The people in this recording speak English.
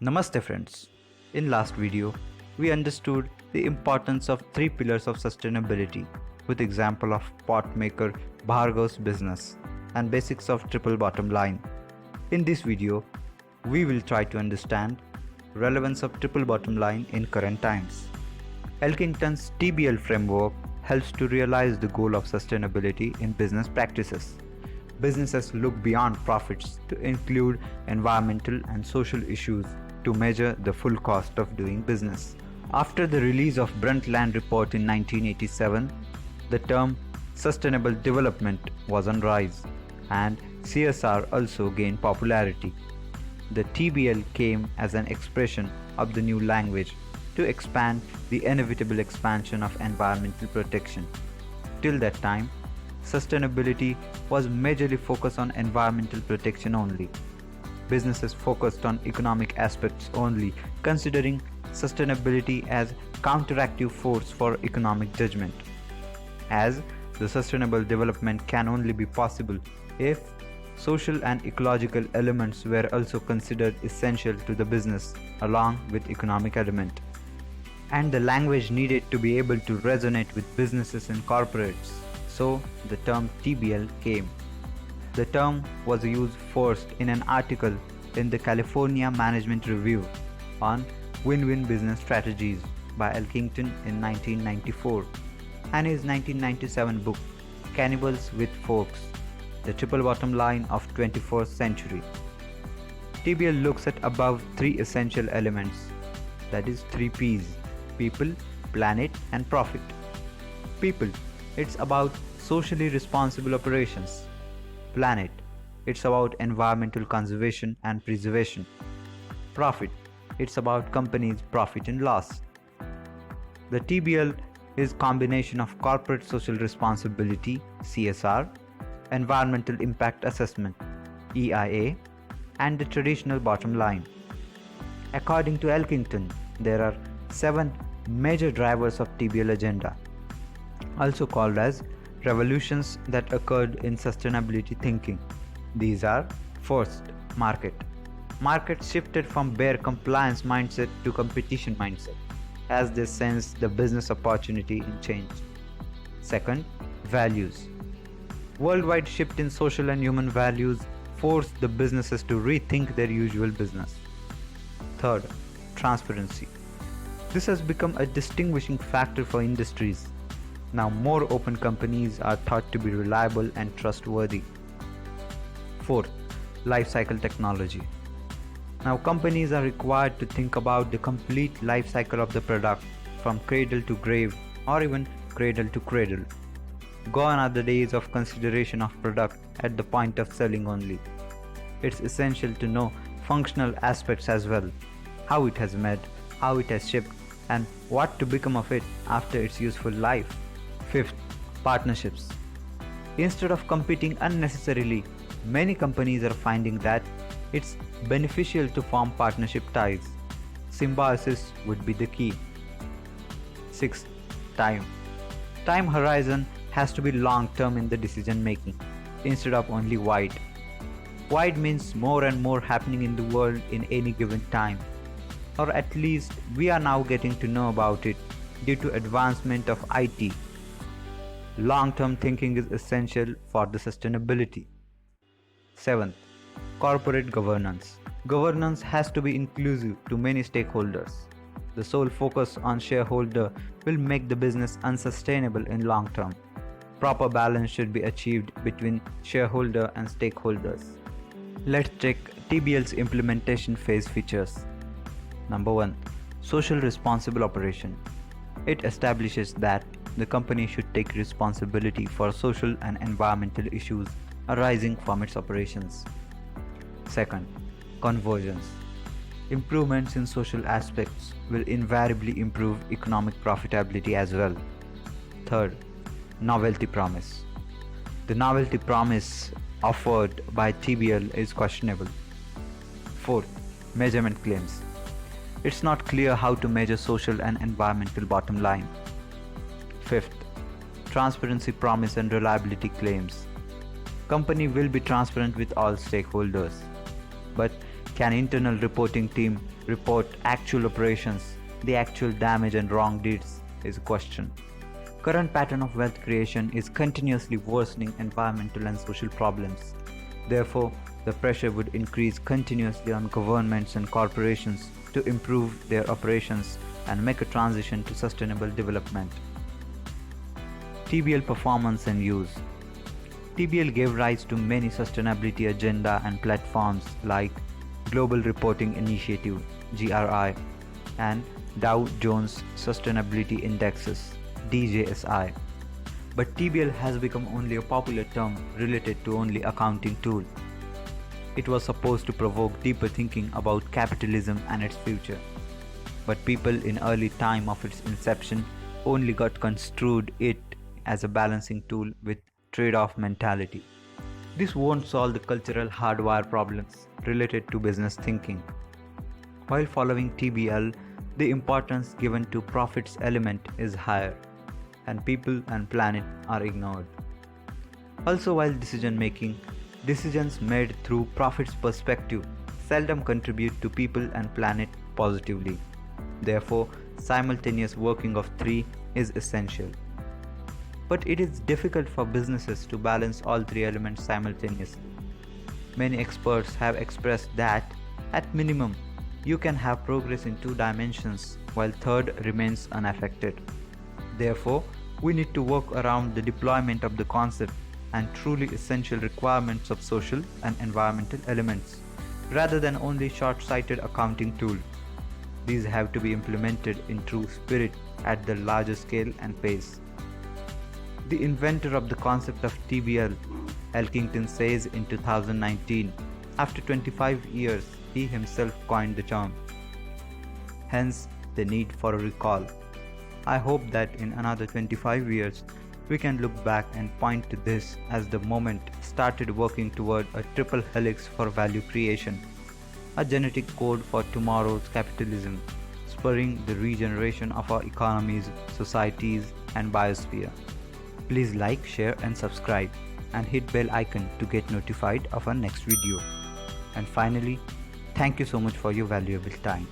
Namaste friends. In last video, we understood the importance of three pillars of sustainability with example of pot maker Bhargav's business and basics of triple bottom line. In this video, we will try to understand relevance of triple bottom line in current times. Elkington's TBL framework helps to realize the goal of sustainability in business practices. Businesses look beyond profits to include environmental and social issues to measure the full cost of doing business. After the release of Brundtland Report in 1987, the term sustainable development was on rise and CSR also gained popularity. The TBL came as an expression of the new language to expand the inevitable expansion of environmental protection. Till that time, sustainability was majorly focused on environmental protection only. Businesses focused on economic aspects only, considering sustainability as counteractive force for economic judgment. As the sustainable development can only be possible if social and ecological elements were also considered essential to the business along with economic element. And the language needed to be able to resonate with businesses and corporates. So the term TBL came. The term was used first in an article in the California Management Review on Win-Win Business Strategies by Elkington in 1994 and his 1997 book Cannibals with Forks, the triple bottom line of 21st century. TBL looks at above three essential elements, that is 3 P's: people, planet and profit. People, it's about socially responsible operations. Planet, it's about environmental conservation and preservation. Profit, it's about companies' profit and loss. The TBL is combination of corporate social responsibility (CSR), environmental impact assessment (EIA), and the traditional bottom line. According to Elkington, there are 7 major drivers of TBL agenda, also called as revolutions that occurred in sustainability thinking. These are: first, market. Market shifted from bare compliance mindset to competition mindset as they sensed the business opportunity in change. Second, values. Worldwide shift in social and human values forced the businesses to rethink their usual business. Third, transparency. This has become a distinguishing factor for industries. Now more open companies are thought to be reliable and trustworthy. Fourth, life cycle technology. Now companies are required to think about the complete life cycle of the product from cradle to grave or even cradle to cradle. Gone are the days of consideration of product at the point of selling only. It's essential to know functional aspects as well, how it has made, how it has shipped, and what to become of it after its useful life. Fifth, partnerships. Instead of competing unnecessarily, many companies are finding that it's beneficial to form partnership ties. Symbiosis would be the key. Sixth, time. Time horizon has to be long-term in the decision making instead of only wide. Wide means more and more happening in the world in any given time, or at least we are now getting to know about it due to advancement of IT. Long-term thinking is essential for the sustainability. Seventh, corporate governance. Governance has to be inclusive to many stakeholders. The sole focus on shareholder will make the business unsustainable in long term. Proper balance should be achieved between shareholder and stakeholders. Let's check TBL's implementation phase features. Number 1. Social responsible operation. It establishes that the company should take responsibility for social and environmental issues arising from its operations. Second, convergence. Improvements in social aspects will invariably improve economic profitability as well. Third, novelty promise. The novelty promise offered by TBL is questionable. Fourth, measurement claims. It's not clear how to measure social and environmental bottom line. Fifth, transparency promise and reliability claims. Company will be transparent with all stakeholders, but Can internal reporting team report actual operations? The actual damage and wrong deeds is a question. Current pattern of wealth creation is continuously worsening environmental and social problems. Therefore, the pressure would increase continuously on governments and corporations to improve their operations and make a transition to sustainable development. TBL performance and use. TBL gave rise to many sustainability agenda and platforms like Global Reporting Initiative (GRI) and Dow Jones Sustainability Indexes (DJSI). But TBL has become only a popular term related to only accounting tool. It was supposed to provoke deeper thinking about capitalism and its future. But people in early time of its inception only got construed it as a balancing tool with trade-off mentality. This won't solve the cultural hardware problems related to business thinking. While following TBL, the importance given to profits element is higher, and people and planet are ignored. Also, while decisions made through profits perspective seldom contribute to people and planet positively. Therefore, simultaneous working of three is essential. But it is difficult for businesses to balance all three elements simultaneously. Many experts have expressed that, at minimum, you can have progress in two dimensions while third remains unaffected. Therefore, we need to work around the deployment of the concept and truly essential requirements of social and environmental elements, rather than only short-sighted accounting tool. These have to be implemented in true spirit at the larger scale and pace. The inventor of the concept of TBL, Elkington, says in 2019, after 25 years, he himself coined the term. Hence, the need for a recall. I hope that in another 25 years, we can look back and point to this as the moment started working toward a triple helix for value creation, a genetic code for tomorrow's capitalism, spurring the regeneration of our economies, societies, and biosphere. Please like, share, and subscribe, and hit bell icon to get notified of our next video. And finally, thank you so much for your valuable time.